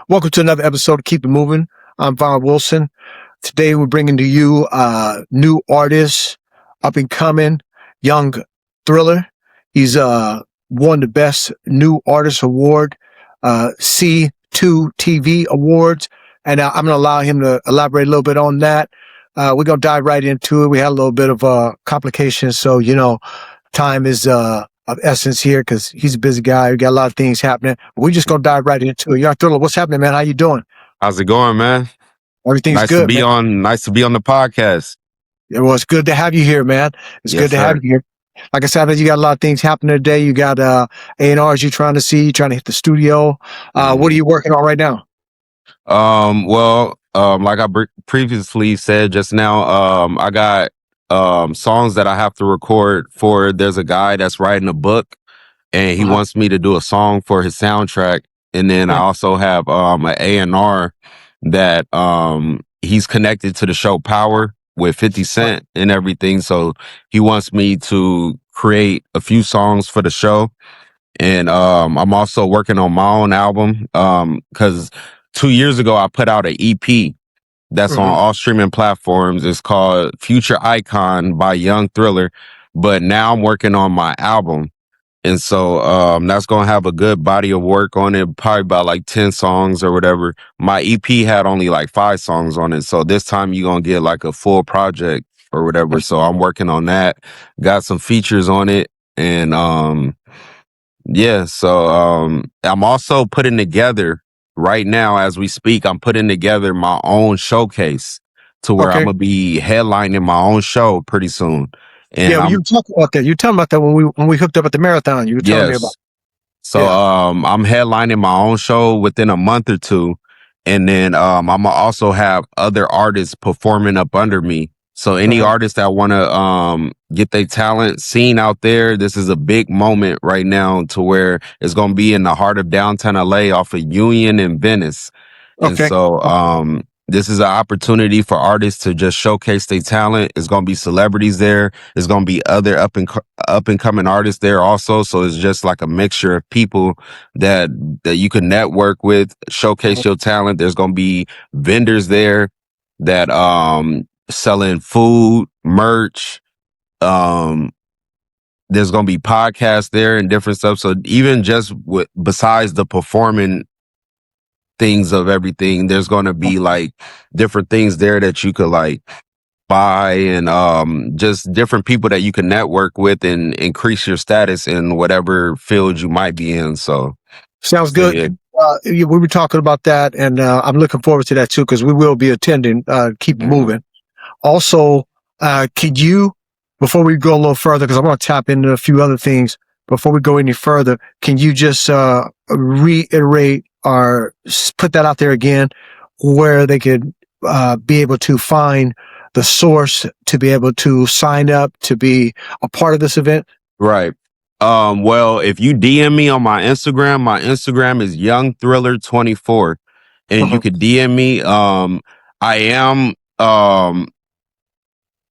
Welcome to another episode of Keep It Movin. I'm Von Wilson. Today we're bringing to you new artist, up and coming, young thriller. He's won the Best New Artist Award, C2 TV Awards, and I'm going to allow him to elaborate a little bit on that. We're going to dive right into it. We had a little bit of complications, so time is of essence here because he's a busy guy. We got a lot of things happening. We're just gonna dive right into it. Young Thriller, what's happening, man? How you doing? How's it going, man? Everything's Nice good. to be on. Nice to be on the podcast. Well, it's good to have you here, man. It's good to have you here. Like I said, you got a lot of things happening today. You got A&Rs you're trying to see. You're trying to hit the studio. What are you working on right now? Like I previously said just now, I got songs that I have to record for. There's a guy that's writing a book, and he wants me to do a song for his soundtrack. And then I also have an A&R that he's connected to the show Power with 50 Cent and everything. So he wants me to create a few songs for the show. And I'm also working on my own album because 2 years ago I put out an EP that's on all streaming platforms. It's called Future Icon by Young Thriller. But now I'm working on my album. And so that's going to have a good body of work on it, probably about like 10 songs or whatever. My EP had only like 5 songs on it. So this time you're going to get like a full project or whatever. So I'm working on that. Got some features on it. And I'm also putting together right now as we speak, I'm putting together my own showcase to where I'm going to be headlining my own show pretty soon. And you talk about that. You talking about that when we hooked up at the marathon. You were telling me about. So I'm headlining my own show within a month or two, and then I'm gonna also have other artists performing up under me. So any artists that want to get their talent seen out there, this is a big moment right now to where it's gonna be in the heart of downtown LA off of Union and Venice. And so this is an opportunity for artists to just showcase their talent. It's going to be celebrities there. It's going to be other up and coming artists there also. So it's just like a mixture of people that you can network with, showcase your talent. There's going to be vendors there that selling food, merch. There's going to be podcasts there and different stuff. So even just besides the performing things of everything, there's going to be like different things there that you could like buy, and just different people that you can network with and increase your status in whatever field you might be in. So sounds good. We were talking about that, and I'm looking forward to that too, because we will be attending Keep Moving. Also, could you, before we go a little further, because I want to tap into a few other things before we go any further, can you just reiterate or put that out there again, where they could be able to find the source to be able to sign up to be a part of this event? Right. Well, if you DM me on my Instagram is YoungThriller24, and you could DM me. I am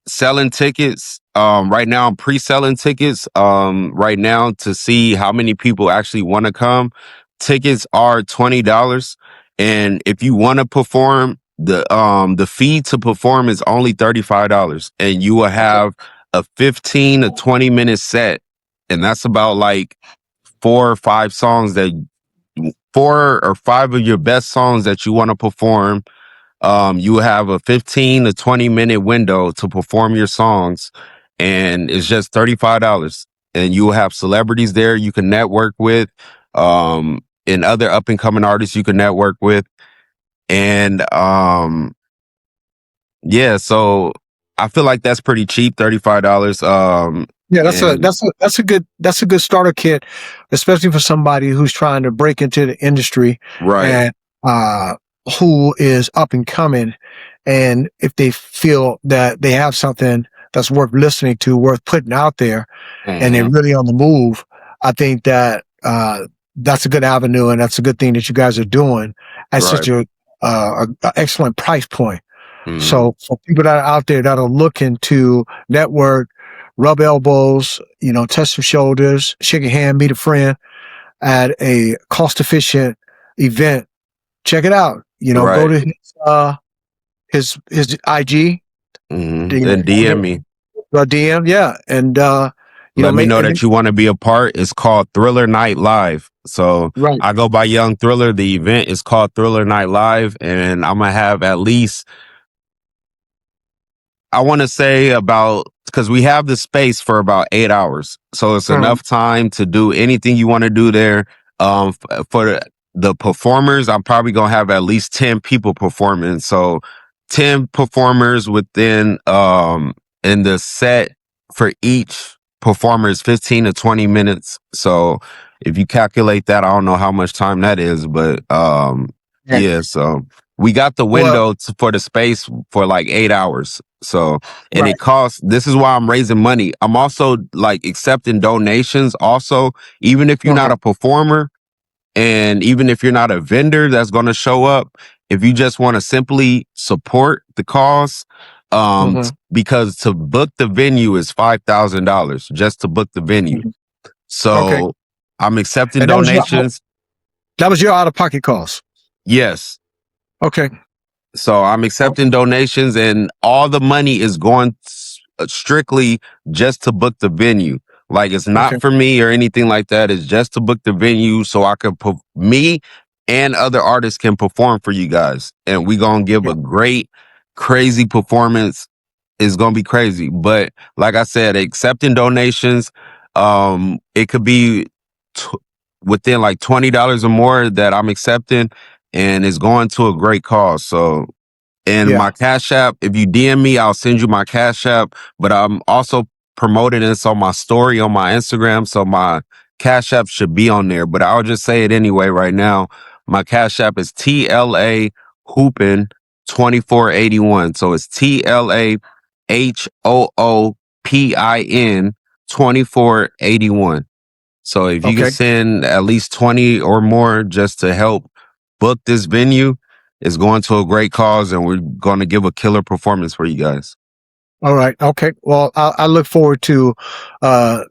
selling tickets. Right now I'm pre-selling tickets right now to see how many people actually want to come. Tickets are $20, and if you want to perform, the fee to perform is only $35, and you will have a 15 to 20 minute set, and that's about like 4 or 5 of your best songs that you want to perform. You have a 15 to 20 minute window to perform your songs, and it's just $35, and you will have celebrities there you can network with, and other up and coming artists you can network with. And so I feel like that's pretty cheap, $35. That's a good starter kit, especially for somebody who's trying to break into the industry, right? And who is up and coming, and if they feel that they have something that's worth listening to, worth putting out there, and they're really on the move, I think that that's a good avenue, and that's a good thing that you guys are doing at such a excellent price point. So for people that are out there that are looking to network, rub elbows, touch some shoulders, shake a hand, meet a friend at a cost-efficient event, check it out. Go Right. to his IG, Then DM me. DM, yeah, and Let me make know and that you want to be a part. It's called Thriller Night Live. So right. I go by Young Thriller. The event is called Thriller Night Live, and I'm gonna have at least, I want to say, about, because we have the space for about 8 hours, so it's Mhm. enough time to do anything you want to do there. For the performers, I'm probably gonna have at least 10 people performing. So 10 performers within in the set for each performer is 15 to 20 minutes. So if you calculate that, I don't know how much time that is, but Yeah. yeah. So we got the Well, window for the space for like 8 hours. So, and right. it costs, this is why I'm raising money. I'm also like accepting donations also, even if you're not Uh-huh. a performer and even if you're not a vendor that's going to show up, if you just want to simply support the cause, Mhm. because to book the venue is $5,000 just to book the venue. Mhm. Okay. So I'm accepting And donations. that was your out of pocket cost. Yes. Okay. So I'm Oh, accepting donations, and all the money is going strictly just to book the venue. Like, it's okay. not for me or anything like that. It's just to book the venue so I can me and other artists can perform for you guys. And we going to give Yeah. a great, crazy performance. It's going to be crazy. But like I said, accepting donations, it could be t- within like $20 or more that I'm accepting, and it's going to a great cause. So, and my Yeah. Cash App, if you DM me, I'll send you my Cash App. But I'm also promoting this on my story on my Instagram, so my Cash App should be on there. But I'll just say it anyway right now. My Cash App is TLA Hoopin 2481. So it's TLAHOOPIN 2481. So if you can Okay. send at least 20 or more just to help book this venue, it's going to a great cause, and we're going to give a killer performance for you guys. All right. Okay. Well, I look forward to uh,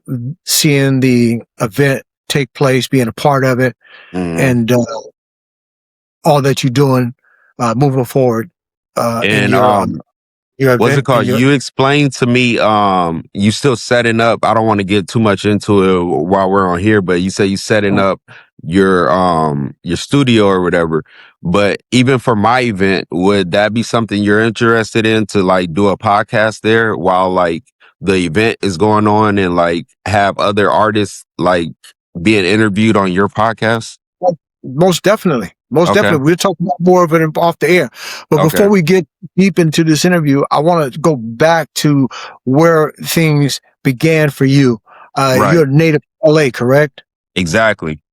seeing the event take place, being a part of it, Mhm. and all that you're doing moving forward in And your what's it event and called? your. You explained to me, you still setting up. I don't want to get too much into it while we're on here, but you say you setting up your studio or whatever. But even for my event, would that be something you're interested in, to like do a podcast there while like the event is going on, and like have other artists like being interviewed on your podcast? Most definitely. Most Okay. definitely. We'll talk about more of it off the air. But before Okay. we get deep into this interview, I want to go back to where things began for you. Right. You're native LA, correct? Exactly.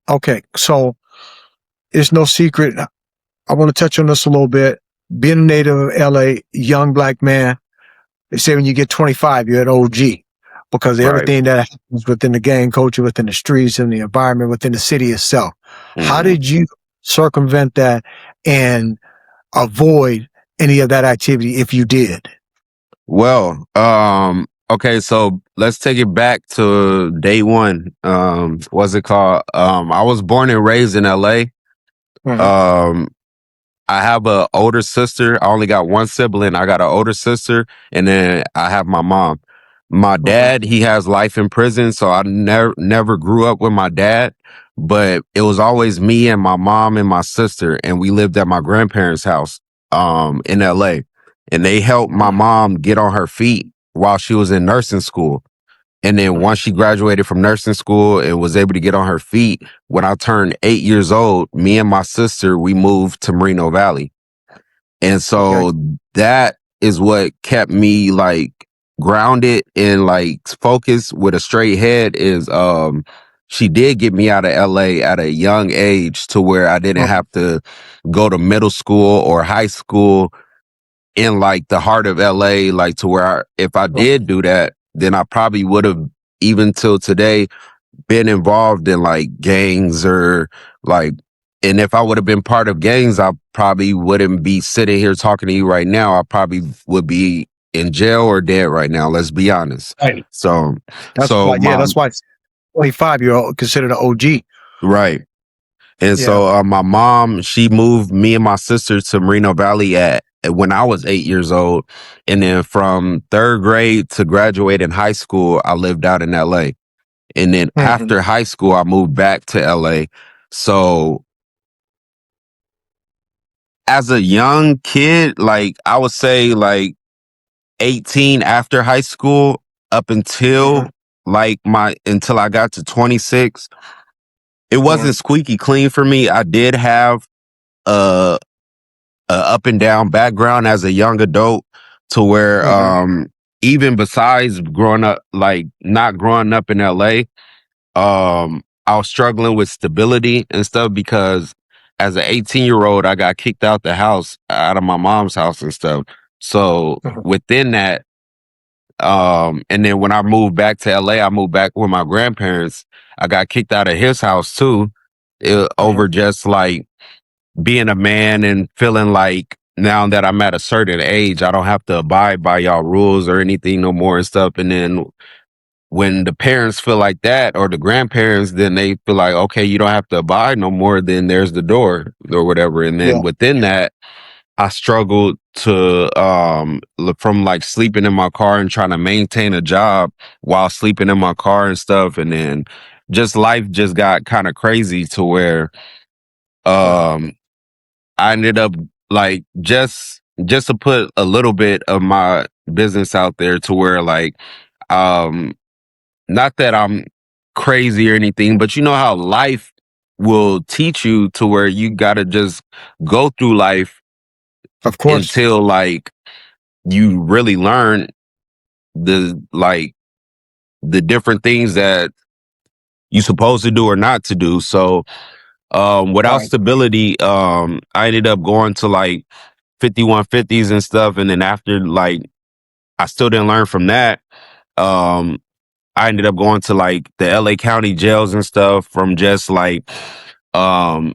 Okay. So it's no secret. I want to touch on this a little bit. Being a native of LA, young black man, they say when you get 25, you're an OG because of Right. everything that happens within the gang culture, within the streets and the environment, within the city itself. How Mhm. did you circumvent that and avoid any of that activity if you did? Well, okay, so let's take it back to day one. What's it called? I was born and raised in LA. Mhm. Um, I have a older sister. I only got one sibling. I got an older sister, and then I have my mom. My Mhm. dad, he has life in prison, so I never grew up with my dad. But it was always me and my mom and my sister, and we lived at my grandparents' house, in LA. And they helped my mom get on her feet while she was in nursing school. And then Mhm. once she graduated from nursing school and was able to get on her feet, when I turned 8 years old, me and my sister, we moved to Moreno Valley. And Okay. so that is what kept me like grounded and like focused with a straight head, is she did get me out of LA at a young age to where I didn't Mhm. have to go to middle school or high school in like the heart of LA, like to where if I did do that, then I probably would have, even till today, been involved in like gangs or like, and if I would have been part of gangs, I probably wouldn't be sitting here talking to you right now. I probably would be in jail or dead right now. Let's be honest. Right. So, That's why. Yeah. my That's why 25 you're considered an OG. right. And Yeah. so my mom, she moved me and my sister to Merino Valley at when I was 8 years old. And then from third grade to graduate in high school, I lived out in LA. And then Hmm. after high school, I moved back to LA. So as a young kid, like I would say like 18 after high school up Hmm. until until I got to 26, it Hmm. wasn't squeaky clean for me. I did have a, a up and down background as a young adult to where Hmm. even besides growing up, like not growing up in LA, I was struggling with stability and stuff because as an 18-year-old, I got kicked out the house, out of my mom's house and stuff. So Hmm. within that, and then when I moved back to LA, I moved back with my grandparents. I got kicked out of his house too, Hmm. over just like being a man and feeling like now that I'm at a certain age, I don't have to abide by y'all rules or anything no more and stuff. And then when the parents feel like that or the grandparents, then they feel like, okay, you don't have to abide no more, then there's the door or whatever. And then Yeah. within that, I struggled to from like sleeping in my car and trying to maintain a job while sleeping in my car and stuff. And then just life just got kind of crazy to where Right. um I ended up like just to put a little bit of my business out there to where like um not that I'm crazy or anything, but you know how life will teach you to where you got to just go through life Of course. until like you really learn the different things that you supposed to do or not to do. So without Right. stability, I ended up going to like 5150s and stuff. And then after like I still didn't learn from that. Um I ended up going to like the LA County jails and stuff from just like um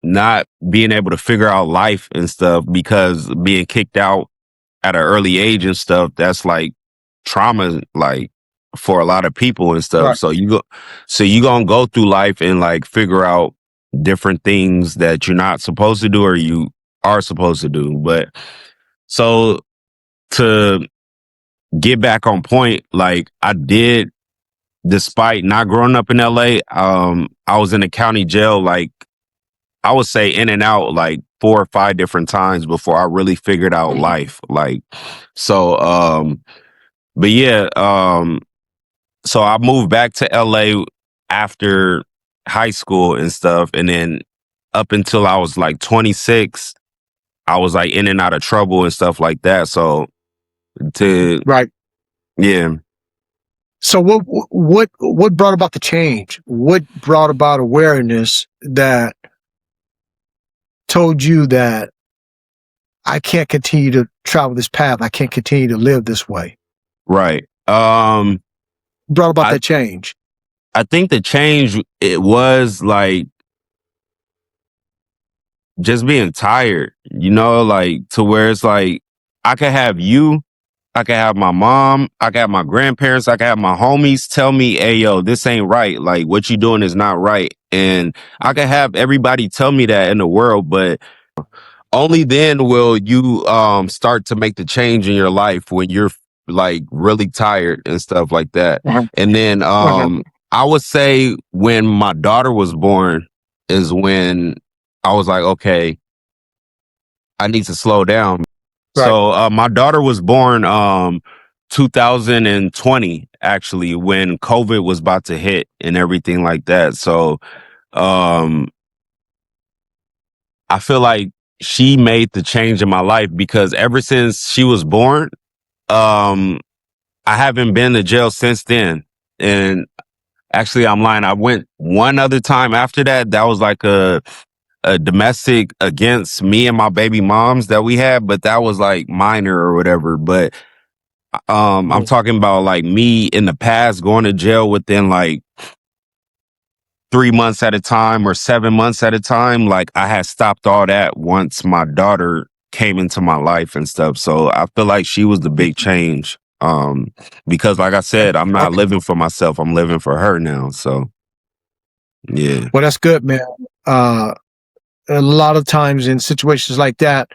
not being able to figure out life and stuff because being kicked out at an early age and stuff, that's like trauma like for a lot of people and stuff. Right. So you gonna go through life and like figure out different things that you're not supposed to do or you are supposed to do. But so to get back on point, like I did, despite not growing up in LA, I was in a county jail like I would say in and out like 4 or 5 different times before I really figured out Hmm. life. Like so but yeah, so I moved back to LA after high school and stuff. And then up until I was like 26, I was like in and out of trouble and stuff like that. So to Right. yeah, So what brought about the change? What brought about awareness that told you that I can't continue to travel this path. I can't continue to live this way? right. Brought about I that change. I think the change it was like just being tired, you know, like to where it's like I could have you, I could have my mom, I could have my grandparents, I could have my homies tell me, hey yo, this ain't right. Like what you doing is not right. And I could have everybody tell me that in the world, but only then will you start to make the change in your life when you're like really tired and stuff like that. Uh-huh. And then Uh-huh. I would say when my daughter was born is when I was like, okay, I need to slow down. Right. So my daughter was born 2020 actually when COVID was about to hit and everything like that. So um I feel like she made the change in my life because ever since she was born, um, I haven't been to jail since then. And actually, I'm lying. I went one other time after that. That was like a domestic against me and my baby moms that we had, but that was like minor or whatever. But I'm Mhm. talking about like me in the past going to jail within like 3 months at a time or 7 months at a time. Like I had stopped all that once my daughter came into my life and stuff. So I feel like she was the big change. Because like I said, I'm not Okay. living for myself. I'm living for her now. So yeah. Well, that's good, man. uh, a lot of times in situations like that,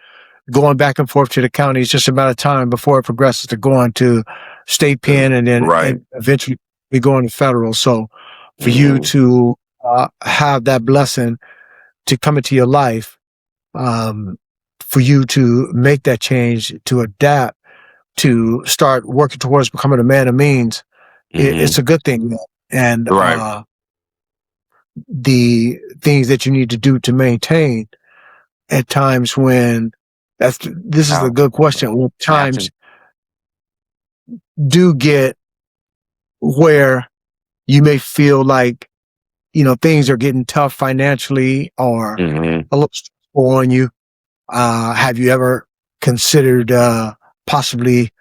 going back and forth to the county is just a matter of time before it progresses to going to state pen and then Right. and eventually we go into federal. So for you Mhm. to have that blessing to come into your life, um, for you to make that change, to adapt, to start working towards becoming a man of means, it's Mhm. a good thing. And Right. the things that you need to do to maintain at times when this is a Out. good question. When times Captain. do get where you may feel like, things are getting tough financially or Mhm. a little stressful on you. Have you ever considered possibly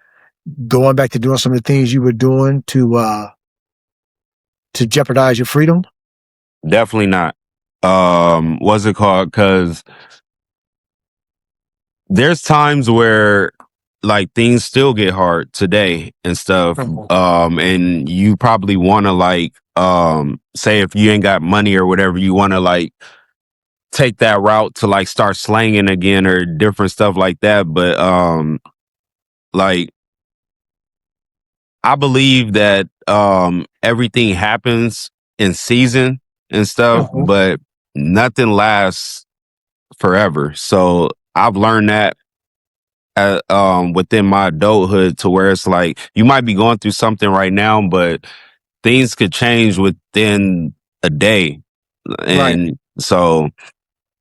going back to doing some of the things you were doing to jeopardize your freedom? Definitely not. What's it called? Because there's times where like things still get hard today and stuff. Mhm. And you probably want to like say if you ain't got money or whatever, you want to like take that route to like start slanging again or different stuff like that. But like I believe that everything happens in season and stuff, Mhm. but nothing lasts forever. So I've learned that within my adulthood to where it's like you might be going through something right now, but things could change within a day. Right. And so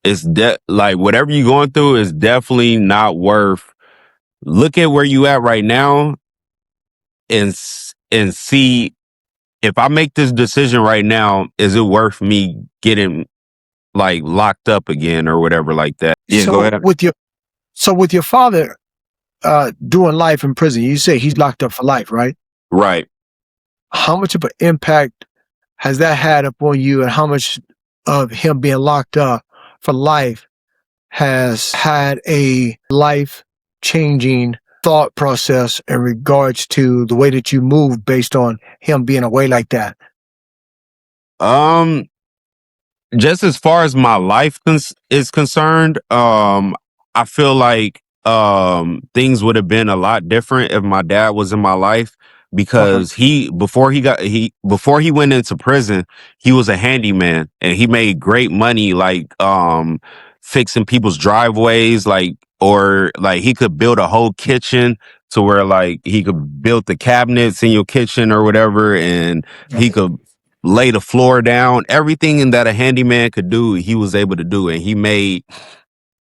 it's like whatever you're going through is definitely not worth. Look at where you at right now and and see if I make this decision right now, is it worth me getting like locked up again or whatever like that? Yeah, go So ahead. with your father doing life in prison, you say he's locked up for life, right? Right. How much of an impact has that had upon you, and how much of him being locked up for life has had a life changing thought process in regards to the way that you move based on him being away like that? Um, just as far as my life is concerned, I feel like things would have been a lot different if my dad was in my life Uh-huh. because before he went into prison, he was a handyman and he made great money like fixing people's driveways or like he could build a whole kitchen to where like he could build the cabinets in your kitchen or whatever and he could lay the floor down. Everything that a handyman could do, he was able to do, and he made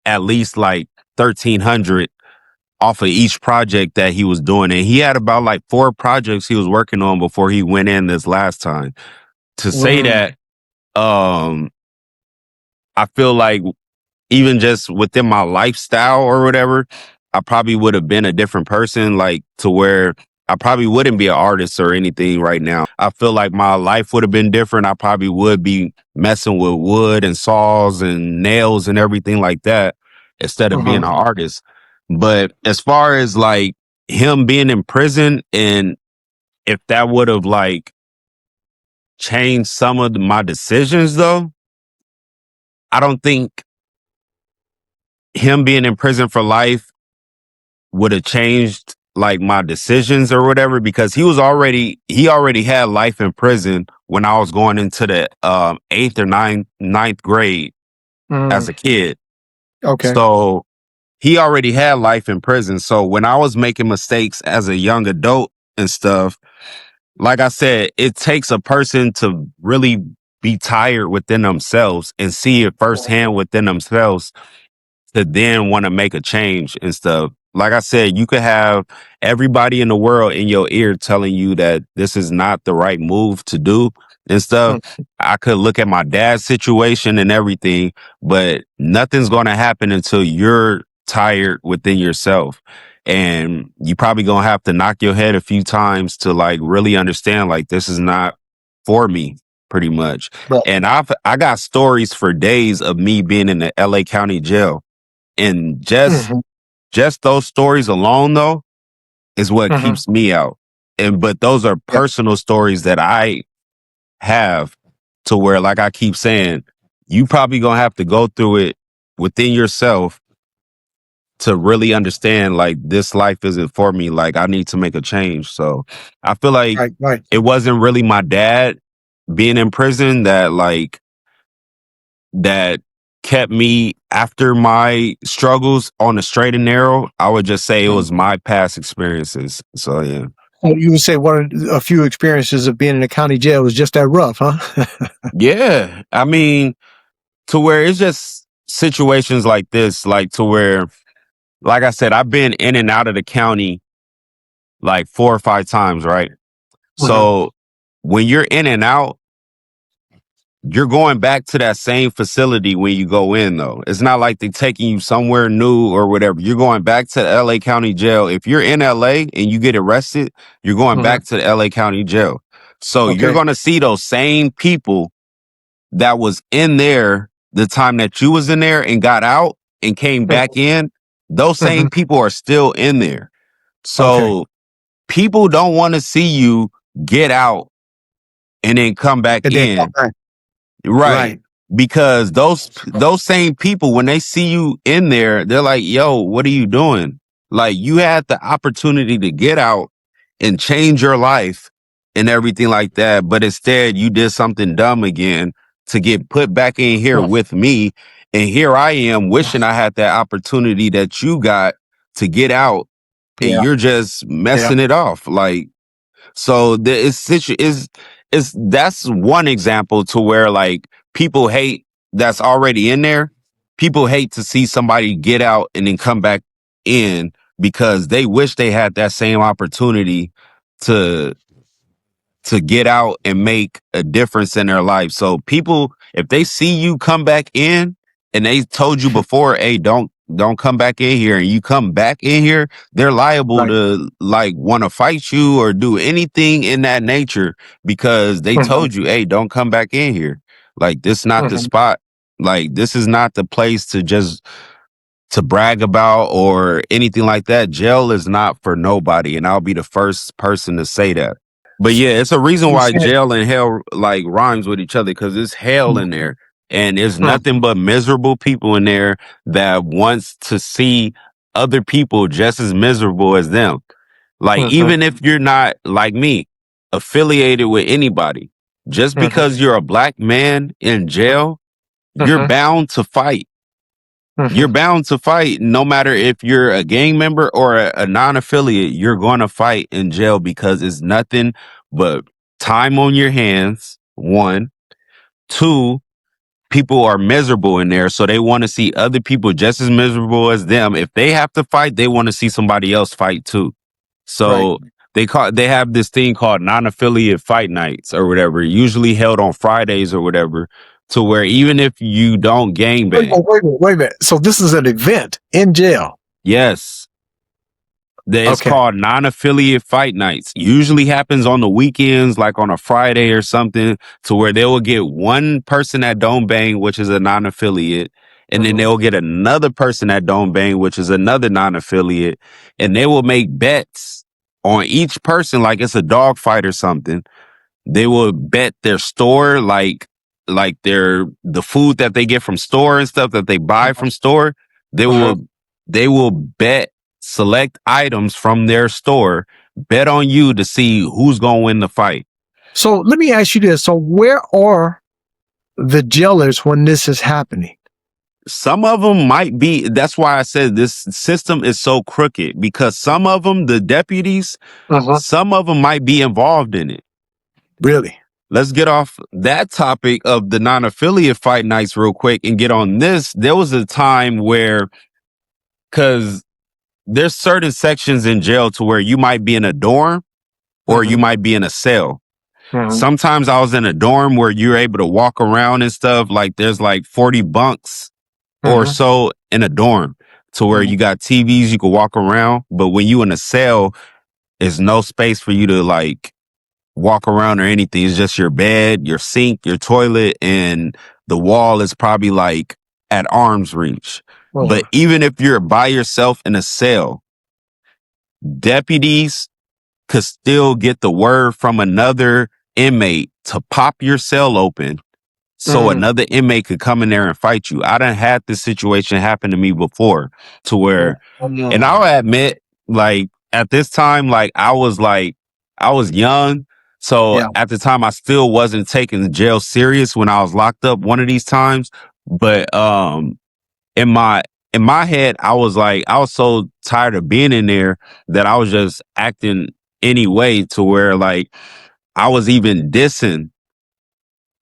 at least like 1,300 off of each project that he was doing. And he had about like 4 projects he was working on before he went in this last time. To say Mm. that, um, I feel like even just within my lifestyle or whatever, I probably would have been a different person, like to where I probably wouldn't be an artist or anything right now. I feel like my life would have been different. I probably would be messing with wood and saws and nails and everything like that instead of being Uh-huh. an artist. But as far as like him being in prison and if that would have like changed some of my decisions though, I don't think him being in prison for life would have changed like my decisions or whatever because he already had life in prison when I was going into the eighth or ninth grade as Mm. a kid. Okay. So he already had life in prison. So when I was making mistakes as a young adult and stuff, like I said, it takes a person to really be tired within themselves and see it firsthand within themselves to then want to make a change and stuff. Like I said, you could have everybody in the world in your ear telling you that this is not the right move to do and stuff. Mm. I could look at my dad's situation and everything, but nothing's going to happen until you're tired within yourself. And you probably going to have to knock your head a few times to like really understand like this is not for me pretty much. Right. And I got stories for days of me being in the LA County jail and Mhm. just those stories alone though is what Mhm. keeps me out. And but those are Yeah. personal stories that I have to where like I keep saying, you probably gonna have to go through it within yourself to really understand like this life isn't for me. Like I need to make a change. So I feel like Right, right. it wasn't really my dad being in prison that kept me after my struggles on the straight and narrow. I would just say it Mhm. was my past experiences. So yeah. So you would say a few experiences of being in the county jail was just that rough, huh? Yeah. I mean, to where it's just situations like this, like to where, like I said, I've been in and out of the county like 4 or 5 times, right? Mhm. So when you're in and out, you're going back to that same facility when you go in, though. It's not like they're taking you somewhere new or whatever. You're going back to the LA County Jail. If you're in LA and you get arrested, you're going Mhm. back to the LA County Jail. So you're Okay. going to see those same people that was in there the time that you was in there and got out and came Mhm. back in. Those same Mhm. people are still in there. Okay. So people don't want to see you get out and then come back And then come in. back. Right. Right. Because those same people, when they see you in there, they're like, yo, what are you doing? Like you had the opportunity to get out and change your life and everything like that. But instead you did something dumb again to get put back in here Mhm. with me. And here I am wishing I had that opportunity that you got to get out and Yeah. you're just Yeah. messing it off. Like, so is that's one example to where like people hate that's already in there. People hate to see somebody get out and then come back in because they wish they had that same opportunity to get out and make a difference in their life. So people, if they see you come back in and they told you before, hey, don't come back in here, and you come back in here, they're liable Right. to like want to fight you or do anything in that nature because they Mhm. told you, hey, don't come back in here. Like this not the Mhm. spot. Like this is not the place to just to brag about or anything like that. Jail is not for nobody, and I'll be the first person to say that. But yeah, it's a reason You why said. jail and hell like rhymes with each other because it's hell in there, and there's Mhm. nothing but miserable people in there that wants to see other people just as miserable as them. Like Mhm. even if you're not like me, affiliated with anybody, just Mhm. because you're a black man in jail, you're Mhm. bound to fight. You're Mhm. bound to fight no matter if you're a gang member or a non-affiliate. You're going to fight in jail because it's nothing but time on your hands. One, two, people are miserable in there, so they want to see other people just as miserable as them. If they have to fight, they want to see somebody else fight too. Right. So they have this thing called non-affiliate fight nights or whatever, usually held on Fridays or whatever, to where even if you don't gang Wait, bang, wait a minute. Wait a minute. So this is an event in jail. yes. It's Okay. called non-affiliate fight nights. Usually happens on the weekends, like on a Friday or something, to where they will get one person that don't bang, which is a non-affiliate, and then Mhm. they'll get another person that don't bang, which is another non-affiliate, and they will make bets on each person, like it's a dog fight or something. They will bet their store, like their the food that they get from store and stuff that they buy from store. They Uh-huh. will they will bet select items from their store, bet on you to see who's gonna win the fight. So let me ask you this. So where are the jailers when this is happening? Some of them might be. That's why I said this system is so crooked because some of them, the deputies, Uh-huh. some of them might be involved in it. Really? Let's get off that topic of the non-affiliate fight nights real quick and get on this. There was a time where, because there's certain sections in jail to where you might be in a dorm or you Mhm. might be in a cell. Mhm. Sometimes I was in a dorm where you're able to walk around and stuff. Like there's like 40 bunks or Mhm. so in a dorm to where Mhm. you got TVs, you can walk around. But when you in a cell, there's no space for you to like walk around or anything. It's just your bed, your sink, your toilet, and the wall is probably like at arm's reach. But Uh-huh. even if you're by yourself in a cell, deputies could still get the word from another inmate to pop your cell open so another inmate could come in there and fight you. I done had this situation happen to me before to where, and I'll admit, like at this time, I was young. So Yeah. at the time I still wasn't taking the jail serious when I was locked up one of these times. But in my head, I was so tired of being in there that I was just acting anyway to where like I was even dissing.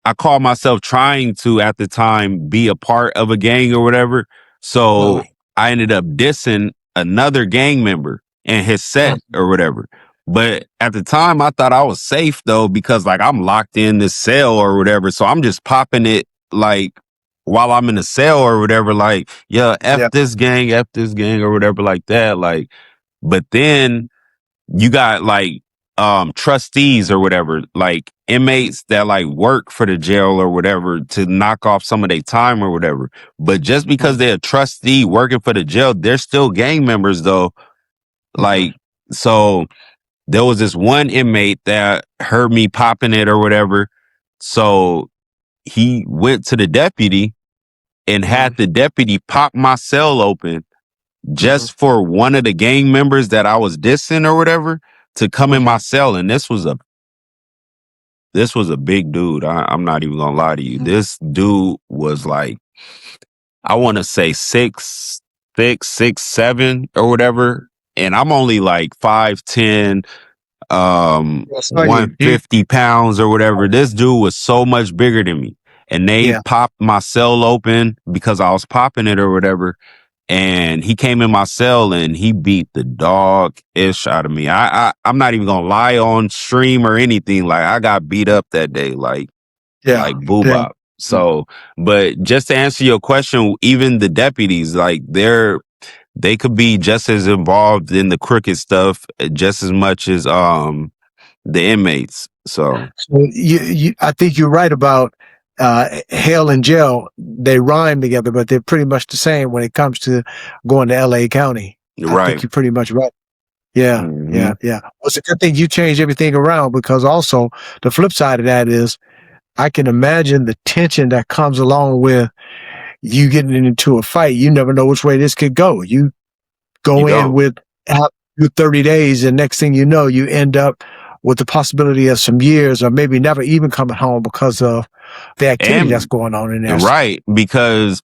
I called myself trying to at the time be a part of a gang or whatever. So I ended up dissing another gang member and his set or whatever. But at the time I thought I was safe though, because like I'm locked in this cell or whatever. So I'm just popping it like while I'm in the cell or whatever, like, yeah, Yeah. F this gang or whatever like that. Like, but then you got like trustees or whatever, like inmates that like work for the jail or whatever to knock off some of their time or whatever. But just because they're a trustee working for the jail, they're still gang members though. Like, so there was this one inmate that heard me popping it or whatever. So he went to the deputy and had the deputy pop my cell open just for one of the gang members that I was dissing or whatever to come in my cell. And this was a big dude. I'm not even gonna lie to you. This dude was like, I want to say 6'7" or whatever. And I'm only like 5'10", You 150 pounds or whatever. This dude was so much bigger than me. And they yeah. popped my cell open because I was popping it or whatever. And he came in my cell and he beat the dog ish out of me. I'm not even gonna lie on stream or anything. Like I got beat up that day, like Yeah. boo Yeah. bop. So, but just to answer your question, even the deputies, like they could be just as involved in the crooked stuff just as much as the inmates. So So I think you're right about hell and jail. They rhyme together, but they're pretty much the same when it comes to going to LA County. I think right. you're pretty much right. Yeah, Hmm. yeah, yeah. Well, it's a good thing you changed everything around, because also the flip side of that is I can imagine the tension that comes along with you getting into a fight. You never know which way this could go. You You go in don't. with out you 30 days, and next thing you know, you end up with the possibility of some years or maybe never even coming home because of the activity that's And going on in there. right, because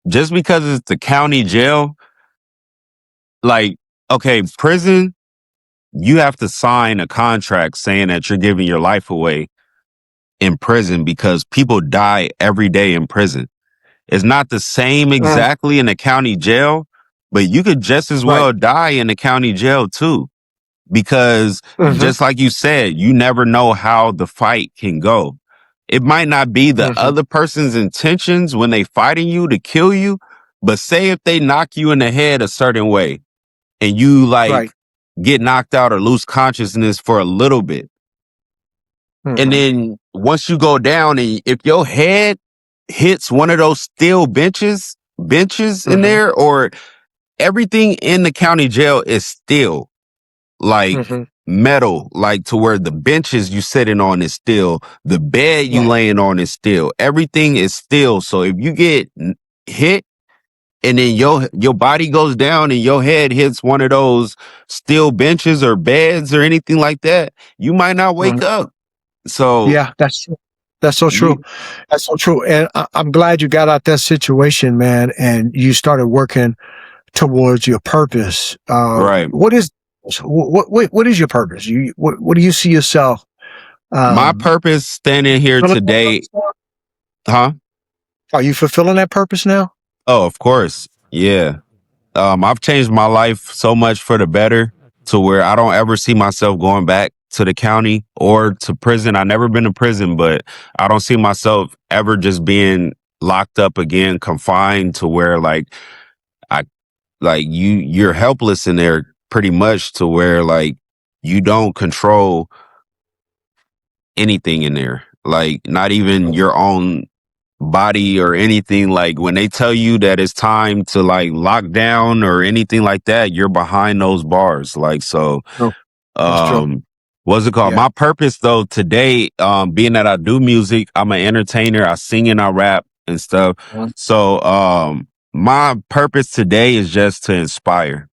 just because it's the county jail, like, okay, prison, you have to sign a contract saying that you're giving your life away in prison because people die every day in prison. It's not the same exactly in the county jail, but you could just as Right. well die in the county jail too. Because Mm-hmm. just like you said, you never know how the fight can go. It might not be the Mm-hmm. other person's intentions when they fighting you to kill you, but say if they knock you in the head a certain way and you like Right. get knocked out or lose consciousness for a little bit. And Mm-hmm. then once you go down and if your head hits one of those steel benches in Mm-hmm. there, or everything in the county jail is steel, like Mm-hmm. metal, like to where the benches you sitting on is steel, the bed you Right. laying on is steel, everything is steel. So if you get hit and then your body goes down and your head hits one of those steel benches or beds or anything like that, you might not wake Mm-hmm. up. So Yeah, that's true. That's so true. you That's so true. And I'm glad you got out that situation, man, and you started working towards your purpose. right. What is your purpose? What do you see yourself? My Um, purpose standing here fulfilling that today, purpose now? huh? Are you fulfilling that purpose now? Oh, of course. Yeah. I've changed my life so much for the better to where I don't ever see myself going back to the county or to prison. I've never been to prison, but I don't see myself ever just being locked up again, confined to where like I like you're helpless in there pretty much to where like you don't control anything in there. Like not even your own body or anything. Like when they tell you that it's time to like lock down or anything like that, you're behind those bars. Like so True. That's true. um What's it called? Yeah. My purpose though today, being that I do music, I'm an entertainer, I sing and I rap and stuff. Mhm. So my purpose today is just to inspire.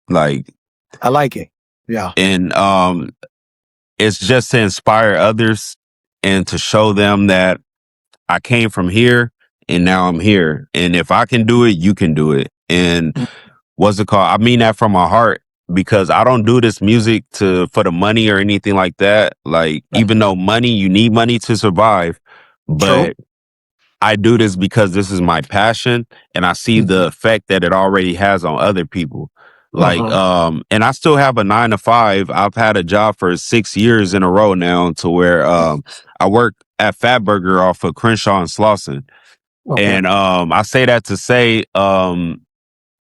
Like, I like it. Yeah. and it's just to inspire others and to show them that I came from here and now I'm here. And if I can do it, you can do it. And Mm. what's it called? I mean that from my heart because I don't do this music for the money or anything like that. Like, Right. even though you need money to survive, True. but I do this because this is my passion and I see Mhm. the effect that it already has on other people. Like, Uh-huh. and I still have a 9 to 5. I've had a job for 6 years in a row now to where, I work at Fat Burger off of Crenshaw and Slauson. Okay. And, I say that to say,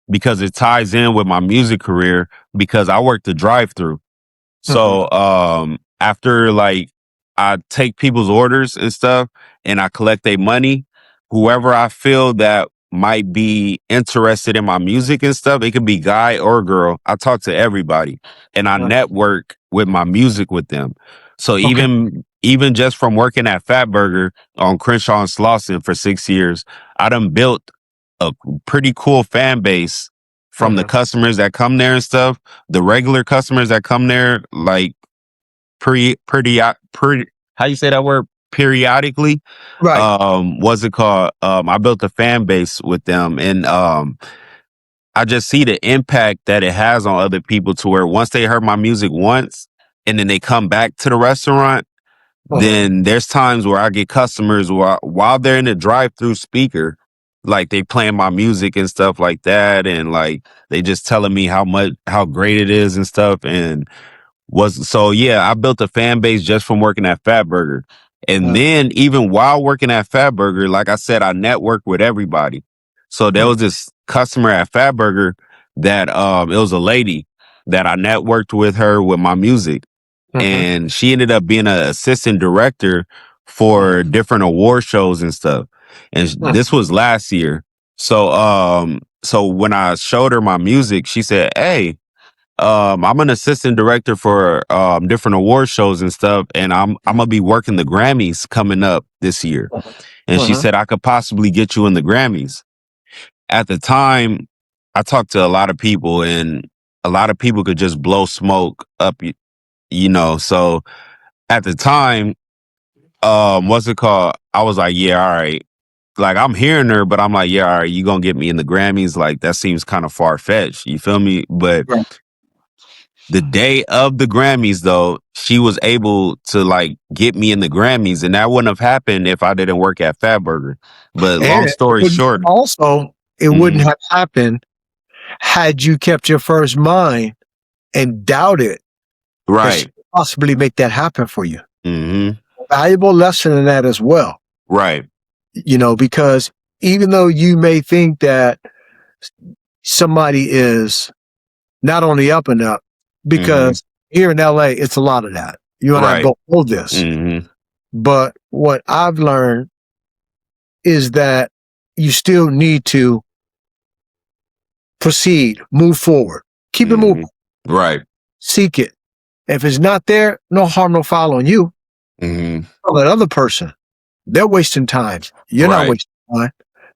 because it ties in with my music career because I work the drive through. Mhm. So after like I take people's orders and stuff and I collect their money, whoever I feel that might be interested in my music and stuff, it could be guy or girl. I talk to everybody and I Right. network with my music with them. So Okay. even just from working at Fat Burger on Crenshaw and Slauson for 6 years, I done built a pretty cool fan base from the Mhm. customers that come there and stuff. The regular customers that come there, like pretty how you say that word? Periodically. Right. What's it called? I built a fan base with them and I just see the impact that it has on other people to where once they heard my music once and then they come back to the restaurant, Uh-huh. then there's times where I get customers while they're in the drive-through speaker, like they playing my music and stuff like that, and like they just telling me how great it is and stuff. And was so yeah, I built a fan base just from working at Fat Burger. And Uh, then even while working at Fat Burger, like I said, I networked with everybody. So there mhm. was this customer at Fat Burger that it was a lady that I networked with her with my music Mhm. and she ended up being an assistant director Mhm. for different award shows and stuff. And Mhm. this was last year. So when I showed her my music, she said, "Hey, I'm an assistant director for different award shows and stuff, and I'm gonna be working the Grammys coming up this year." Mhm. And she Mhm. said, "I could possibly get you in the Grammys." At the time, I talked to a lot of people, and a lot of people could just blow smoke up, So at the time, what's it called? I was like, yeah, all right. Like I'm hearing her, but I'm like, yeah, all right, you gonna get me in the Grammys? Like that seems kind of far fetched. You feel me? But Right. the day of the Grammys, though, she was able to like get me in the Grammys, and that wouldn't have happened if I didn't work at Fat Burger. But And long story short, it wouldn't mhm, have happened had you kept your first mind and doubted that she right, could possibly make that happen for you. hmm, Valuable lesson in that as well, right, because even though you may think that somebody is not on the up and up, hmm, because here in LA, it's a lot of that. You and I right, both know this. hmm, But what I've learned is that you still need to proceed, move forward, keep it moving, hmm, right, seek it. If it's not there, no harm, no foul on you. hmm, On that other person, they're wasting time. You're not right. wasting time.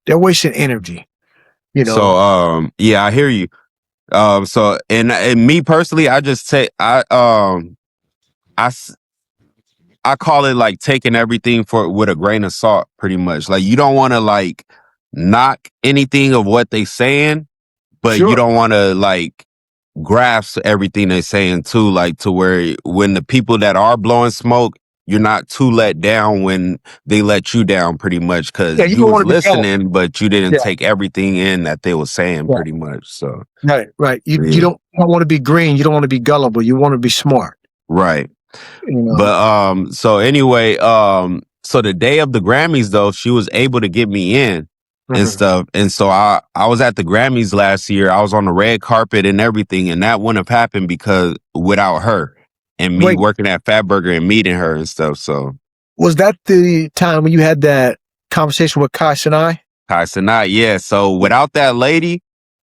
They're wasting energy, you So, know. yeah, I hear you. So and me personally, I just take I s- I call it like taking everything for with a grain of salt, pretty much. Like you don't want to like knock anything of what they saying, but you Sure. don't want to like grasp everything they're saying too, like to where when the people that are blowing smoke, you're not too let down when they let you down, pretty much, Yeah, because you you don't was want to be gullible. listening, but you didn't Yeah, take everything in that they were saying, yeah. pretty much. So Right, right. You yeah, don't want to be green. You don't want to be gullible. You want to be smart. right. You know. But so anyway, so the day of the Grammys though, she was able to get me in and Mhm. stuff. And so I was at the Grammys last year. I was on the red carpet and everything, and that wouldn't have happened because without her and me Wait, working at Fat Burger and meeting her and stuff. So was that the time when you had that conversation with Kai Sinai? Kai Sinai, yeah. So without that lady,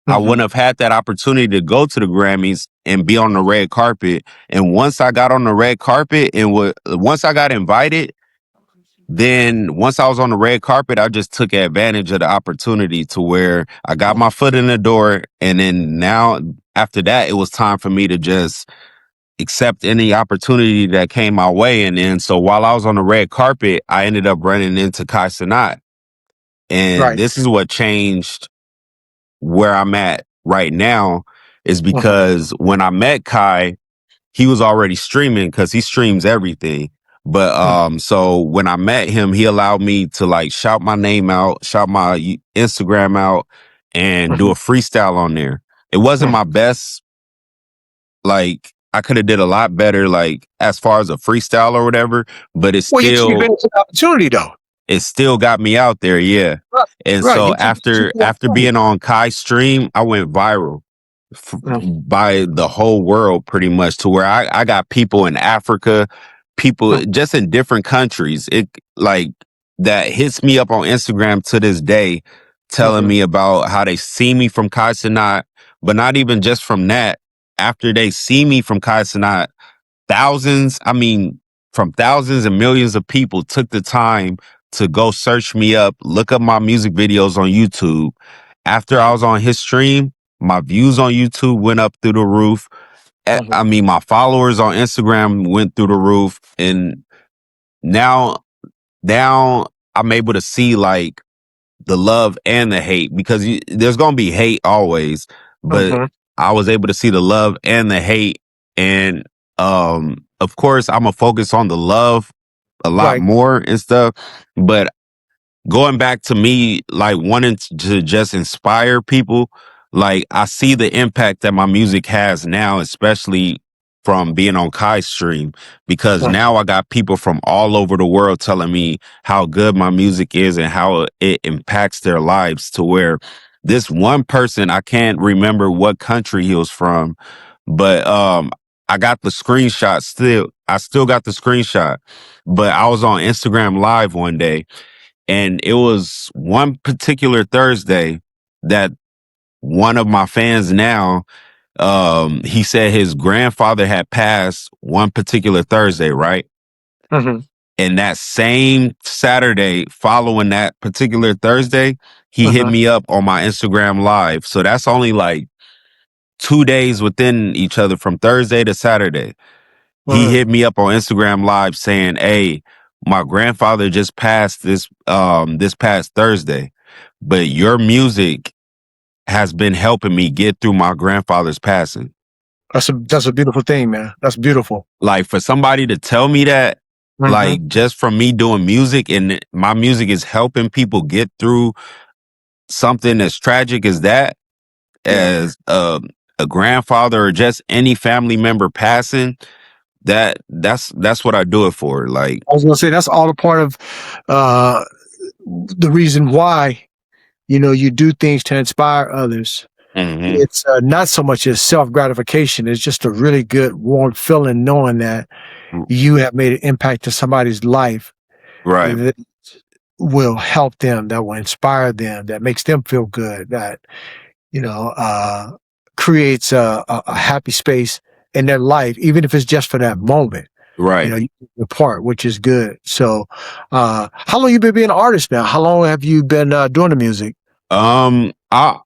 I wouldn't have had that opportunity to go to the Grammys and be on the red carpet. And once I got on the red carpet and once I got invited, then once I was on the red carpet, I just took advantage of the opportunity to where I got my foot in the door. And then now after that, it was time for me to just accept any opportunity that came my way. And then so while I was on the red carpet, I ended up running into Kai Cenat. And Right. this is what changed where I'm at right now is Mhm. because when I met Kai, he was already streaming because he streams everything. But Mhm. so when I met him, he allowed me to like shout my name out, shout my Instagram out, and do Mhm. a freestyle on there. It wasn't Mhm. my best, like I could have did a lot better, like as far as a freestyle or whatever, but Well, you took advantage of the opportunity, though. it still got me out there, yeah. Right. And Right. so You took the after opportunity. being on Kai's stream, I went viral Mhm. by the whole world pretty much to where I got people in Africa, people just in different countries. It like that hits me up on Instagram to this day, telling Mhm. me about how they see me from Kai Cenat, but not even just from that. After they see me from Kai Cenat, thousands, I mean, from thousands and millions of people took the time to go search me up, look up my music videos on YouTube. After I was on his stream, my views on YouTube went up through the roof. Mhm. I mean, my followers on Instagram went through the roof. And now, now I'm able to see like the love and the hate because there's going to be hate always, but Mhm. I was able to see the love and the hate. And of course, I'm going to focus on the love a lot Right. more and stuff. But going back to me, like wanting to just inspire people, like I see the impact that my music has now, especially from being on Kai's stream, because Mhm. now I got people from all over the world telling me how good my music is and how it impacts their lives to where this one person, I can't remember what country he was from, but I got the screenshot still. I still got the screenshot, but I was on Instagram live one day and it was one particular Thursday that one of my fans now, he said his grandfather had passed one particular Thursday, right? Mhm. And that same Saturday following that particular Thursday, he hit Mhm. me up on my Instagram live. So that's only like 2 days within each other from Thursday to Saturday. He Mhm. hit me up on Instagram live saying, "Hey, my grandfather just passed this past Thursday, but your music has been helping me get through my grandfather's passing." That's a beautiful thing, man. That's beautiful. Like for somebody to tell me that, Mhm. like just from me doing music and my music is helping people get through something as tragic as that, Yeah. as a grandfather or just any family member passing, that's what I do it for. Like, I was gonna say that's all a part of uh, the reason why you do things to inspire others. mhm, It's not so much as self gratification. It's just a really good warm feeling knowing that you have made an impact to somebody's life right. that will help them, that will inspire them, that makes them feel good, that you know uh, creates a happy space in their life, even if it's just for that moment. Right. You the part, which is good. So, how long you been being an artist now? How long have you been doing the music? Um, I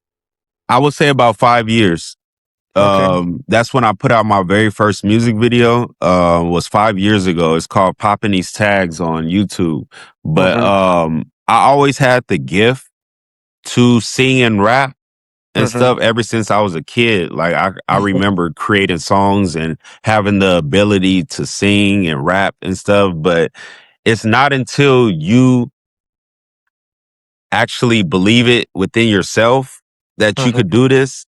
I would say about 5 years. Okay. That's when I put out my very first music video. Was 5 years ago. It's called "Popping These Tags" on YouTube. But Hmm. I always had the gift to sing and rap and Hmm. stuff ever since I was a kid. Like I remember creating songs and having the ability to sing and rap and stuff. But it's not until you actually believe it within yourself that you Hmm. could do this,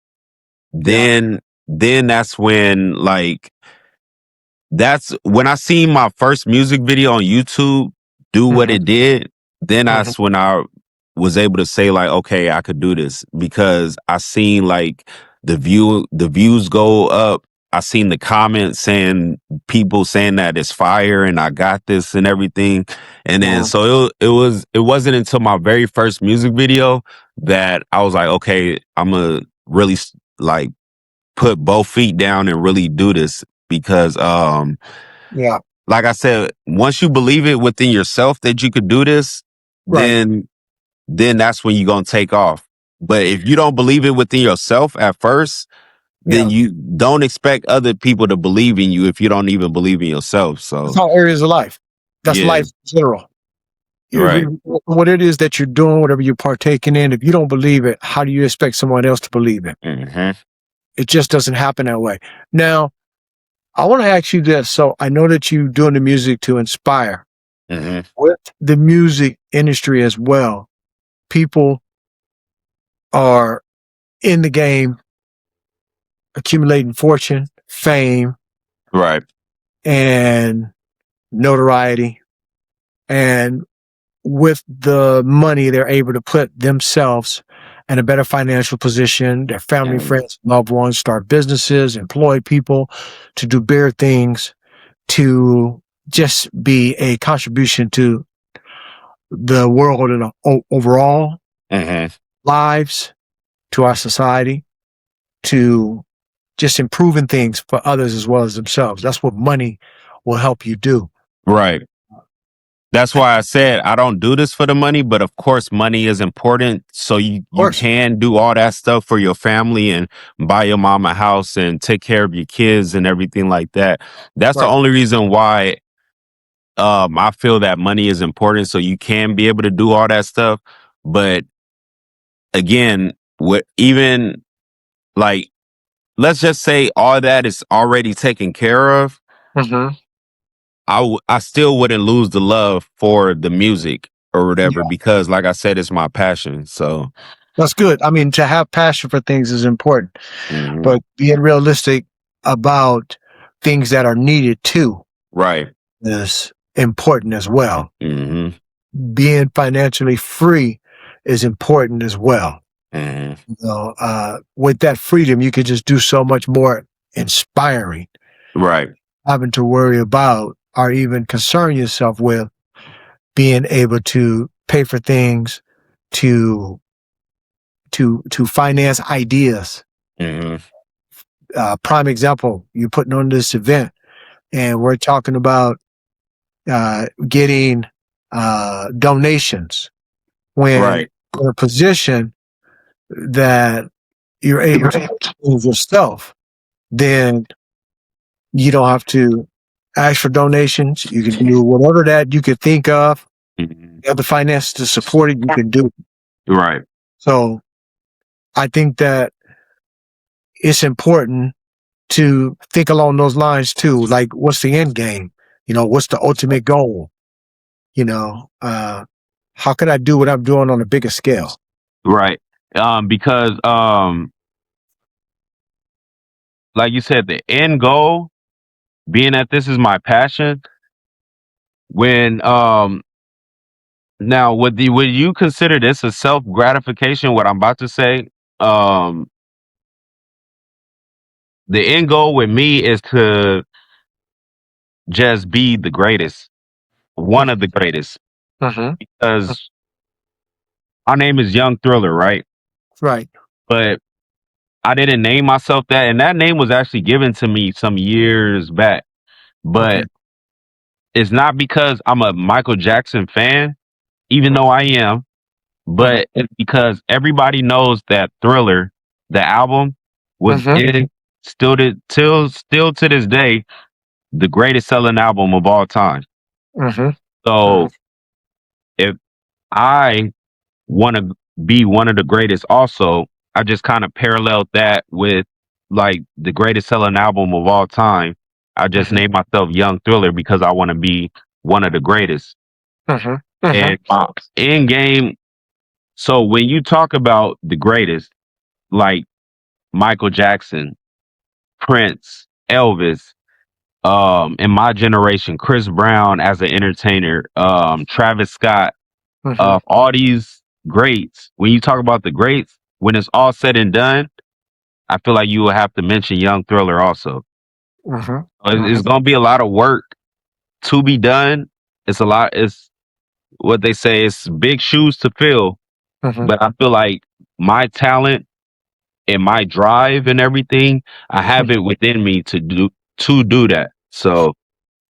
Yeah. then that's when like that's when I seen my first music video on YouTube do what Hmm. it did, then Hmm. that's when I was able to say like, okay, I could do this because I seen like the views go up. I seen the comments saying people saying that it's fire and I got this and everything. And then Hmm. so it wasn't until my very first music video that I was like, okay, really like put both feet down and really do this because Yeah. like I said, once you believe it within yourself that you could do this, Right. then that's when you're gonna take off. But if you don't believe it within yourself at first, then Yeah. you don't expect other people to believe in you if you don't even believe in yourself. That's So all areas of life. That's yeah, life in general. right. What it is that you're doing, whatever you're partaking in, if you don't believe it, how do you expect someone else to believe it? Hmm. It just doesn't happen that way. Now, I want to ask you this. So I know that you're doing the music to inspire. Hmm. With the music industry as well, people are in the game accumulating fortune, fame, Right. and notoriety. And with the money, they're able to put themselves in a better financial position, their family, Mhm. friends, loved ones, start businesses, employ people to do bigger things, to just be a contribution to the world and overall Hmm. lives, to our society, to just improving things for others as well as themselves. That's what money will help you do. Right. That's why I said I don't do this for the money, but of course money is important. So Of you course. can do all that stuff for your family and buy your mom a house and take care of your kids and everything like that. That's the Right. only reason why I feel that money is important. So you can be able to do all that stuff. But again, what even like let's just say all that is already taken care of. Mm-hmm. I still wouldn't lose the love for the music or whatever Yeah, because, like I said, it's my passion. So, that's good. I mean, to have passion for things is important, mhm. but being realistic about things that are needed too Right. is important as well. Hmm. Being financially free is important as well. Hmm. With that freedom, you could just do so much more inspiring, Right. having to worry about or even concern yourself with being able to pay for things, to to finance ideas. Hmm. Prime example, you're putting on this event, and we're talking about getting donations. When Right. in a position that you're able to move yourself, then you don't have to ask for donations. You can do whatever that you could think of. Hmm. You have the finances to support it. You can do it. Right. So I think that it's important to think along those lines too. Like, what's the end game? What's the ultimate goal? How can I do what I'm doing on a bigger scale? Right. Because like you said, the end goal being that this is my passion. When now would you consider this a self gratification? What I'm about to say. Um, the end goal with me is to just be the greatest, one of the greatest, Mm-hmm. because my name is Young Thriller, right? Right. But I didn't name myself that, and that name was actually given to me some years back. Okay. But it's not because I'm a Michael Jackson fan, even though I am, Mm-hmm. but it's because everybody knows that Thriller, the album, was Mm-hmm. it still to this day the greatest selling album of all time. Mm-hmm. So if I want to be one of the greatest also, I just kind of paralleled that with like the greatest selling album of all time. I just Mm-hmm. named myself Young Thriller because I want to be one of the greatest. Mm-hmm. Mm-hmm. And my end game, so when you talk about the greatest, like Michael Jackson, Prince, Elvis, in my generation, Chris Brown as an entertainer, Travis Scott, Mm-hmm. all these greats, when you talk about the greats, when it's all said and done, I feel like you will have to mention Young Thriller also. Mm-hmm. It's going to be a lot of work to be done. It's what they say, it's big shoes to fill. Mm-hmm. But I feel like my talent and my drive and everything, I have it within me to do that. So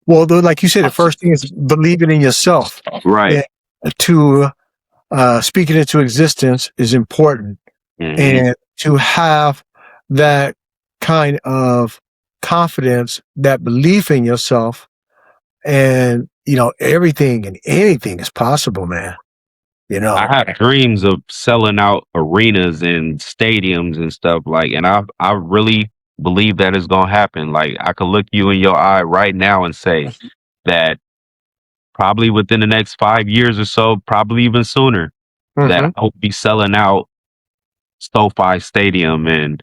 Well, though, like you said, the first thing is believing in yourself. right. And to speak it into existence is important. Hmm. And to have that kind of confidence, that belief in yourself, and everything and anything is possible, man. I have dreams of selling out arenas and stadiums and stuff like, and I really believe that is gonna happen. Like I could look you in your eye right now and say that probably within the next 5 years or so, probably even sooner, that Hmm. I'll be selling out SoFi Stadium and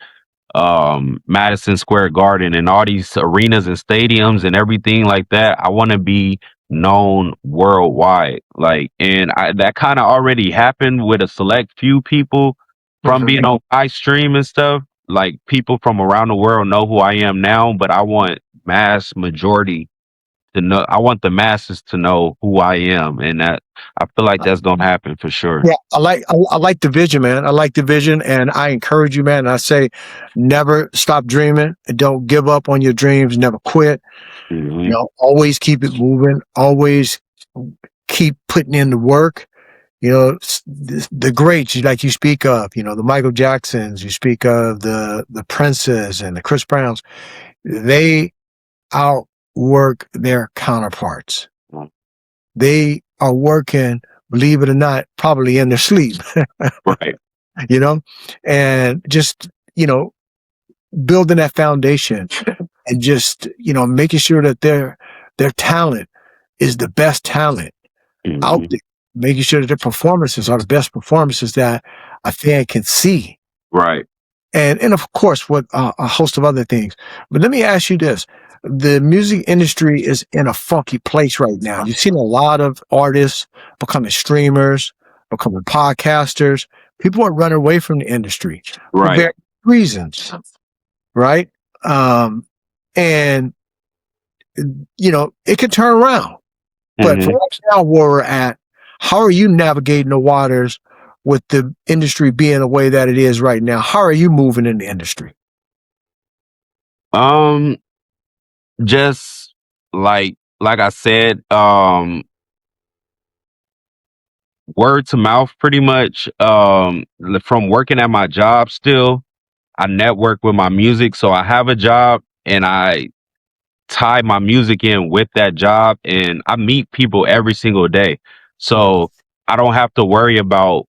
Madison Square Garden and all these arenas and stadiums and everything like that. I want to be known worldwide. Like, and that kind of already happened with a select few people from Hmm. being on my stream and stuff. Like, people from around the world know who I am now, but I want mass majority to know. I want the masses to know who I am, and that I feel like that's gonna happen for sure. Yeah, I like the vision, man. I like the vision, and I encourage you, man. I say, never stop dreaming. Don't give up on your dreams. Never quit. Hmm. Always keep it moving. Always keep putting in the work. The greats, like you speak of, the Michael Jacksons, you speak of the Princes and the Chris Browns. They outwork their counterparts. They are working, believe it or not, probably in their sleep. Right. you know, and just, building that foundation and just, making sure that their talent is the best talent out Hmm. there, making sure that their performances are the best performances that a fan can see. Right. And of course, with a host of other things. But let me ask you this. The music industry is in a funky place right now. You've seen a lot of artists becoming streamers, becoming podcasters. People are running away from the industry for Right. various reasons, right? Um, and it can turn around. But for Hmm. right now, where we're at, how are you navigating the waters with the industry being the way that it is right now? How are you moving in the industry? Um, just like I said, word to mouth pretty much. From working at my job still, I network with my music. So I have a job and I tie my music in with that job and I meet people every single day. So I don't have to worry about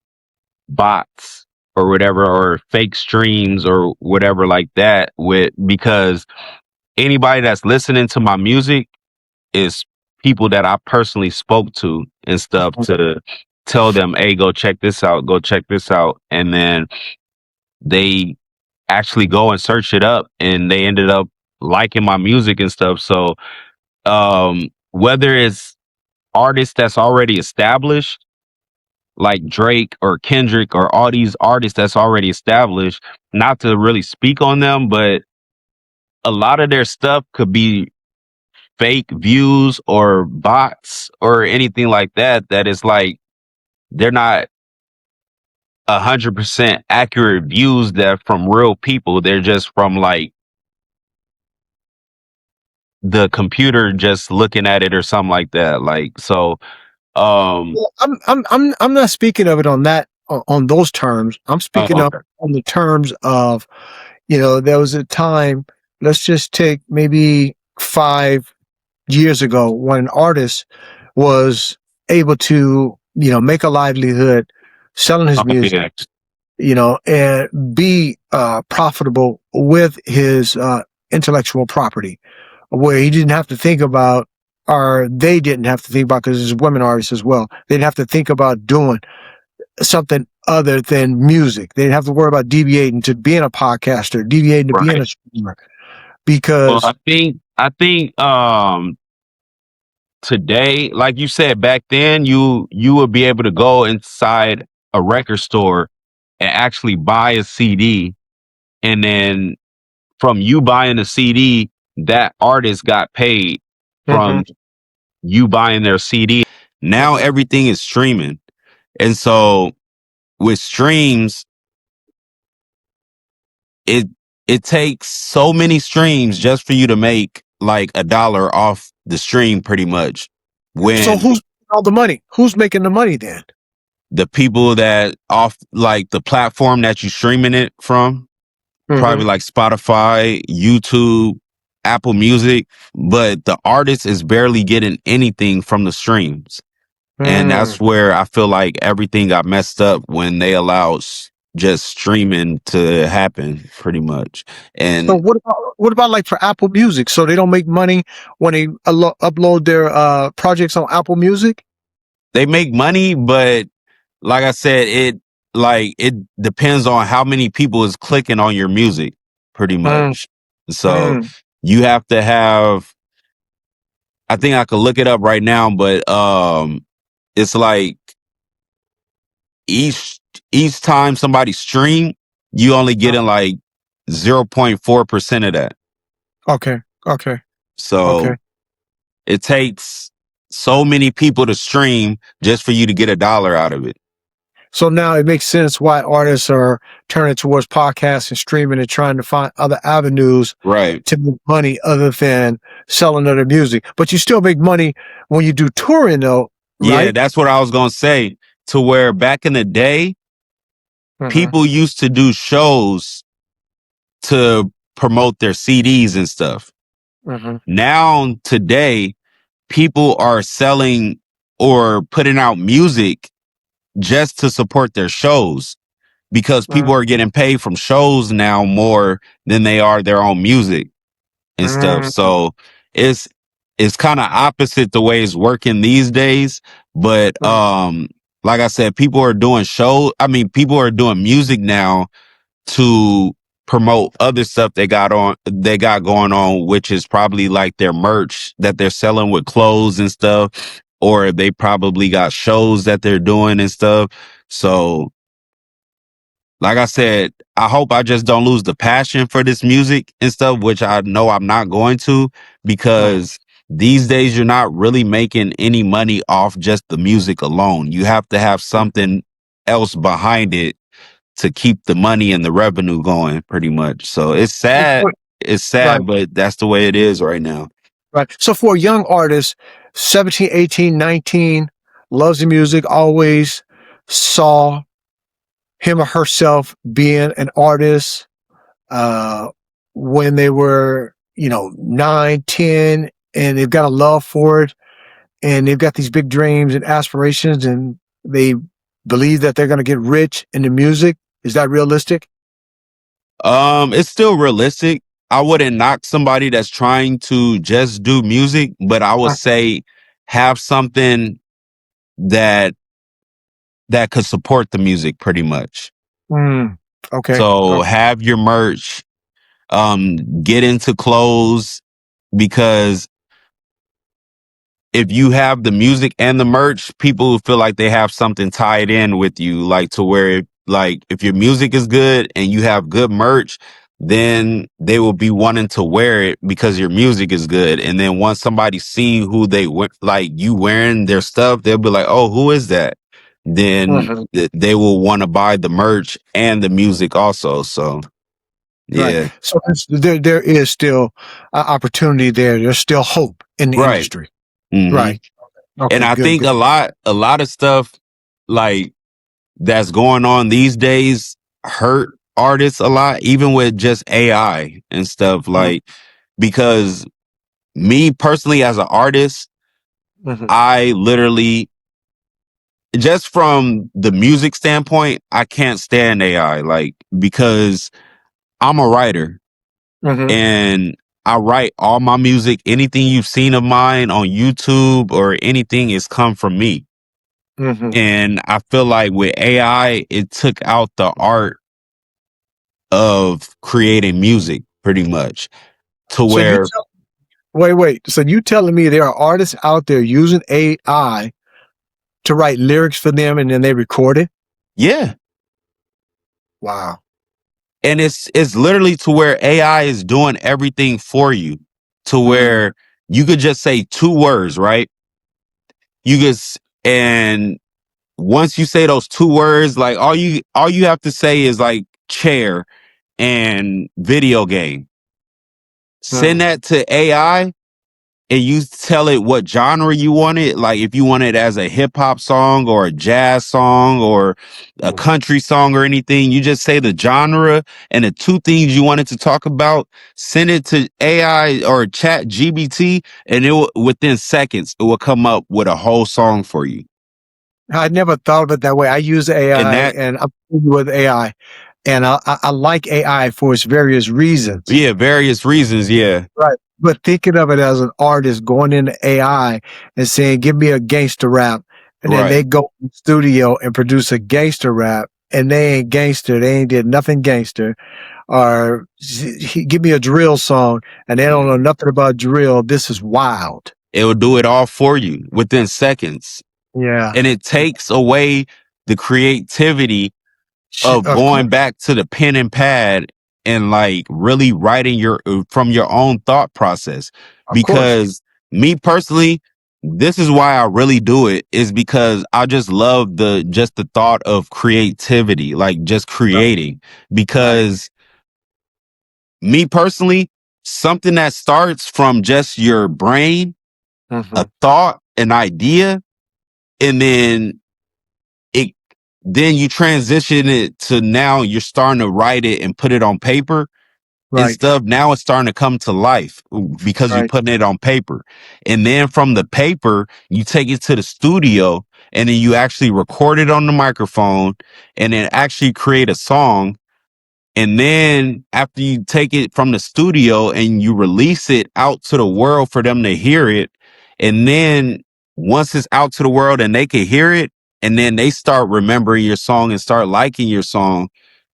bots or whatever or fake streams or whatever like that with because anybody that's listening to my music is people that I personally spoke to and stuff to tell them, hey, go check this out, go check this out. And then they actually go and search it up and they ended up liking my music and stuff. So whether it's artists that's already established, like Drake or Kendrick or all these artists that's already established, not to really speak on them, but a lot of their stuff could be fake views or bots or anything like that. That is like they're not 100% accurate views that from real people. They're just from like the computer just looking at it or something like that. Like so. Well, I'm not speaking of it on that on those terms. I'm speaking of Okay. on the terms of there was a time. Let's just take maybe 5 years ago when an artist was able to make a livelihood selling his music, Yeah. and be profitable with his intellectual property, where he didn't have to think about, or they didn't have to think about, because there's women artists as well. They didn't have to think about doing something other than music. They didn't have to worry about deviating to being a podcaster, deviating to being Right. a streamer, Well, because I think today, like you said back then, you would be able to go inside a record store and actually buy a CD, and then from you buying the CD, that artist got paid Mhm, from you buying their CD. Now mhm, everything is streaming, and so with streams, it it takes so many streams just for you to make like $1 off the stream, pretty much. So When who's all the money? Who's making the money then? the people that off like the platform that you streaming it from, Mm-hmm. probably like Spotify, YouTube, Apple Music, but the artist is barely getting anything from the streams. And Mm. that's where I feel like everything got messed up when they allowed just streaming to happen, pretty much. So And what about like for Apple Music? So they don't make money when they upload their projects on Apple Music? they make money, but like I said, it depends on how many people is clicking on your music, pretty Mm, much. So mm. you have to have, I think I could look it up right now, but it's like each each time somebody stream, you only getting like 0.4% of that. Okay. Okay. Okay. So it takes so many people to stream just for you to get $1 out of it. So now it makes sense why artists are turning towards podcasts and streaming and trying to find other avenues Right. to make money other than selling other music. But you still make money when you do touring though, Yeah, right? that's what I was gonna say. To where back in the day, Mm-hmm. people used to do shows to promote their CDs and stuff. Mm-hmm. Now, today, people are selling or putting out music just to support their shows, because people are getting paid from shows now more than they are their own music and stuff. Mm-hmm. So it's it's kind of opposite the way it's working these days. But like I said, people are doing music now to promote other stuff they got going on, which is probably like their merch that they're selling with clothes and stuff, or they probably got shows that they're doing and stuff. So like I said, I hope I just don't lose the passion for this music and stuff, which I know I'm not going to, Mm-hmm. because these days you're not really making any money off just the music alone. You have to have something else behind it to keep the money and the revenue going, pretty much. So it's sad. It's Right. sad, but that's the way it is right now. Right. So for a young artist, 17, 18, 19, loves the music, always saw him or herself being an artist uh, when they were, 9, 10, and they've got a love for it, and they've got these big dreams and aspirations, and they believe that they're going to get rich in the music. Is that realistic? It's still realistic. I wouldn't knock somebody that's trying to just do music, but I would say have something that could support the music, pretty much. Mm, okay. So have your merch, get into clothes, because if you have the music and the merch, people will feel like they have something tied in with you, like to where, like, if your music is good and you have good merch, then they will be wanting to wear it because your music is good. And then once somebody see who like you wearing their stuff, they'll be like, "Oh, who is that?" Then Mhm. they will want to buy the merch and the music also. So Right. yeah, So there is still opportunity there. There's still hope in the right. industry. hmm Right. And Okay. I Good. think Good. a lot of stuff like that's going on these days hurt artists a lot, even with just AI and stuff. Like, because me personally as an artist, Mm-hmm. I literally, just from the music standpoint, I can't stand AI, like, because I'm a writer Mm-hmm. and I write all my music. Anything you've seen of mine on YouTube or anything is come from me. Mm-hmm. And I feel like with AI, it took out the art of creating music, pretty much, to So where, wait. So you telling me there are artists out there using AI to write lyrics for them and then they record it? yeah. Wow. And it's literally to where AI is doing everything for you, to Mm, where you could just say 2 words, right? And once you say those 2 words, like all you have to say is like chair, and video game. Send that to AI and you tell it what genre you want it. Like if you want it as a hip hop song or a jazz song or a country song or anything, you just say the genre and the two things you want it to talk about. Send it to AI or Chat GBT, and it will, within seconds, it will come up with a whole song for you. I never thought of it that way. I use And AI that, and I'm familiar with AI, and I like AI for its various reasons. yeah, various reasons, yeah, Right. But thinking of it as an artist going into AI and saying, give me a gangster rap. And then right. they go to the studio and produce a gangster rap, and they ain't gangster. They ain't did nothing gangster. Or give me a drill song and they don't know nothing about drill. This is wild. It will do it all for you within seconds. Yeah. And it takes away the creativity of Of course. going back to the pen and pad and like really writing your from your own thought process. Of course. Because me personally, this is why I really do it, is because I just love the thought of creativity, like just creating. Right. Because me personally, something that starts from just your brain, Mm-hmm. a thought, an idea, and it then you transition it to now you're starting to write it and put it on paper and Right. stuff. Now it's starting to come to life because you're Right. putting it on paper. And then from the paper, you take it to the studio and then you actually record it on the microphone and then actually create a song. And then after you take it from the studio and you release it out to the world for them to hear it, and then once it's out to the world and they can hear it, and then they start remembering your song and start liking your song,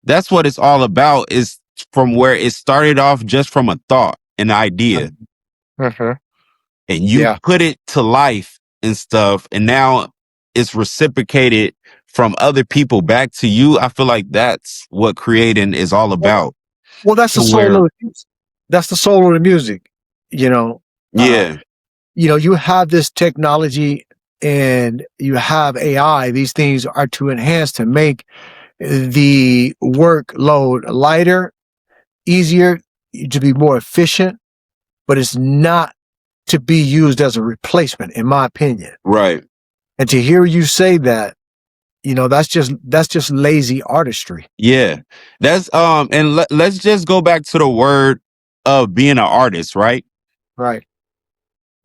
that's what it's all about, is from where it started off just from a thought, an idea, Mm-hmm. and you Yeah. put it to life and stuff, and now it's reciprocated from other people back to you. I feel like that's what creating is all Well, about. well, that's To the soul where, of the music. That's the soul of the music. You know, uh, yeah, you have this technology and you have AI. These things are to enhance, to make the workload lighter, easier, to be more efficient, but it's not to be used as a replacement, in my opinion. right. And to hear you say that, that's just lazy artistry. Yeah. That's and let's just go back to the word of being an artist, right? Right.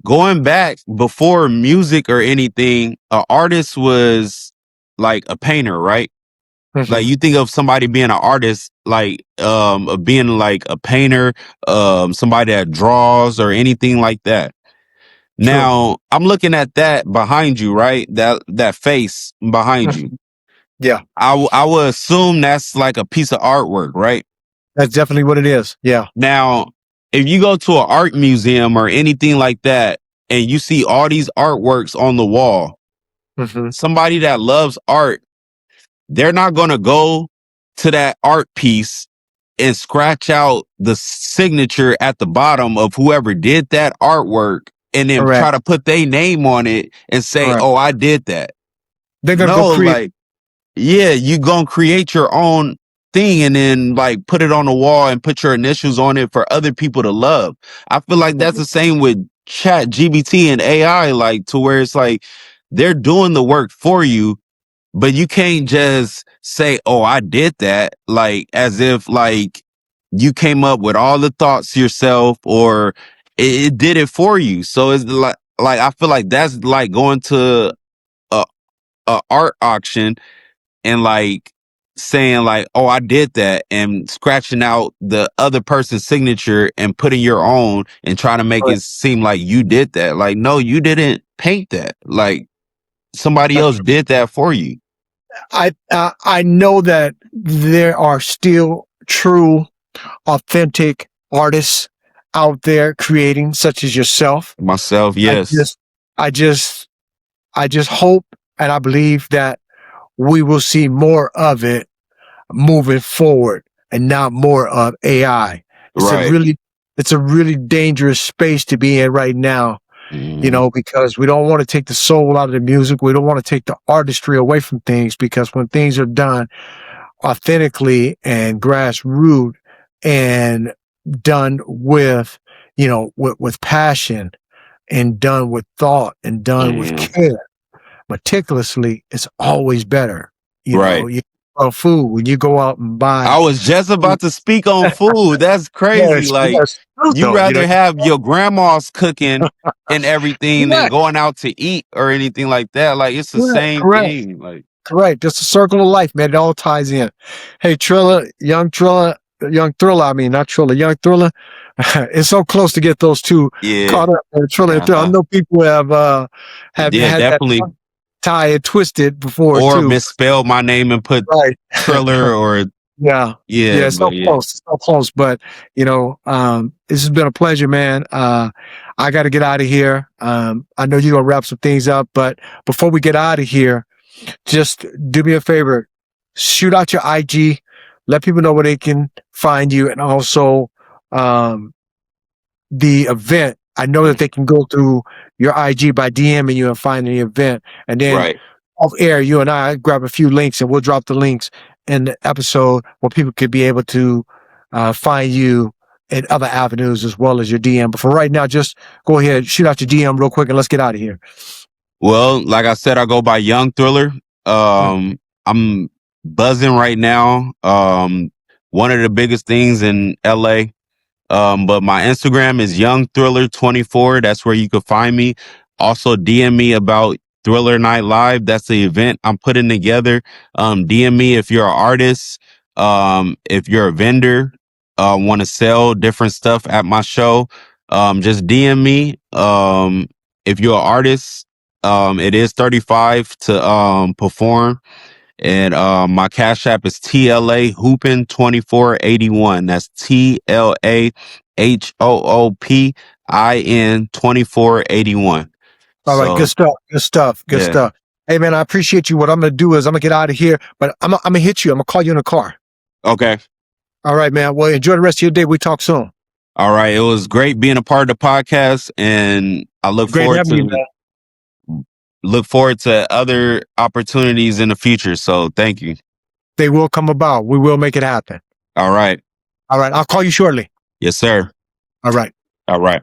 Going back before music or anything, an artist was like a painter, right? Like Hmm. you think of somebody being an artist, like of being like a painter, somebody that draws or anything like that. True. Now I'm looking at that behind you, right? That face behind you. Mhm. Yeah, I would assume that's like a piece of artwork, right? that's definitely what it is. Yeah. Now, if you go to an art museum or anything like that, and you see all these artworks on the wall, Hmm. somebody that loves art, they're not going to go to that art piece and scratch out the signature at the bottom of whoever did that artwork and then try Correct. to put their name on it and say, Correct. "Oh, I did that." They're gonna go No, create. like, yeah, you gonna create your own thing and then like put it on the wall and put your initials on it for other people to love. I feel like that's the same with Chat GBT and AI, like to where it's like they're doing the work for you, but you can't just say, "Oh, I did that," like as if like you came up with all the thoughts yourself or it did it for you. So it's like I feel like that's like going to a, a art auction and like saying like, "Oh, I did that," and scratching out the other person's signature and putting your own and trying to make Correct. it seem like you did that. Like, no, you didn't paint that. Like somebody That's else did that for you. I know that there are still true, authentic artists out there creating, such as yourself. Myself, I yes. just, I just, I just hope and I believe that we will see more of it moving forward and not more of AI. It's a Right. really, it's a really dangerous space to be in right now, Mhm. because we don't want to take the soul out of the music. We don't want to take the artistry away from things because when things are done authentically and grassroots, and done with, with passion and done with thought and done with Mhm. care meticulously, it's always better. Right. You food when you go out and buy. I was just about to speak on food. That's crazy. Yes, Like, yes, true you though. rather have your grandma's cooking and everything than Correct, going out to eat or anything like that. Like, it's the correct, same correct. thing. Like, Correct. Just a circle of life, man. It all ties in. Hey, young Thriller. I mean, not Triller, young Thriller. It's so close to get those two yeah. caught up. Triller and Thriller. I Uh-huh. know people have Yeah, had that definitely. tongue tie and twisted before Or too. misspelled my name and put Right. Triller or Yeah. yeah, Yeah. It's so but yeah. close. It's so close. But this has been a pleasure, man. I got to get out of here. I know you're gonna wrap some things up, but before we get out of here, just do me a favor, shoot out your IG, let people know where they can find you, and also um, the event. I know that Mm, they can go through your IG by DMing you and finding the event, and then right. off air, you and I grab a few links, and we'll drop the links in the episode where people could be able to find you in other avenues as well as your DM. But for right now, just go ahead, shoot out your DM real quick, and let's get out of here. Well, like I said, I go by Young Thriller. I'm buzzing right now. One of the biggest things in LA. But my Instagram is Young Thriller 24. That's where you can find me. Also, DM me about Thriller Night Live. That's the event I'm putting together. DM me if you're an artist, if you're a vendor, want to sell different stuff at my show. Just DM me. If you're an artist, it is 35 to perform. And my cash app is TLA Hoopin 2481. That's TLAHOOPIN 2481. All right, good So stuff. Good stuff. Good yeah. stuff. Hey man, I appreciate you. What I'm gonna do is I'm gonna get out of here, but I'm gonna hit you. I'm gonna call you in the car. Okay. All right, man. Well, enjoy the rest of your day. We talk soon. All right. It was great being a part of the podcast, and I Great having you, man. look forward to other opportunities in the future. So thank you. They will come about. We will make it happen. All right. All right, I'll call you shortly. Yes, sir. All right. All right.